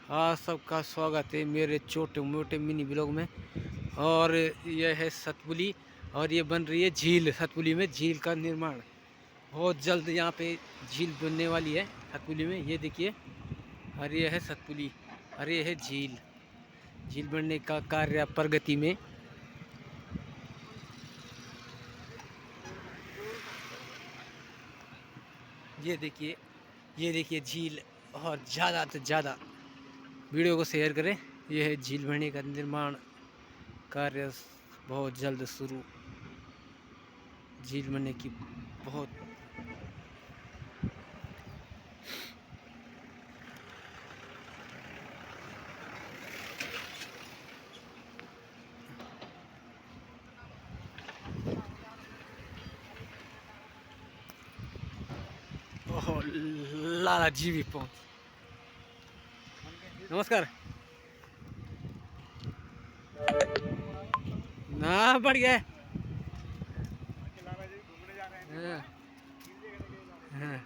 हाँ, सबका स्वागत है मेरे छोटे मोटे मिनी ब्लॉग में। और यह है सतपुली और ये बन रही है झील। सतपुली में झील का निर्माण बहुत जल्द यहाँ पे झील बनने वाली है सतपुली में। ये देखिए, और ये है सतपुली और ये है झील। झील बनने का कार्य प्रगति में। ये देखिए झील। और ज़्यादा से ज़्यादा वीडियो को शेयर करें। यह है झील बनने का निर्माण कार्य बहुत जल्द शुरू। झील बनने की बहुत ओहो, लाला जी भी पहुंच। नमस्कार। ना बढ़िया है। हाँ, हाँ।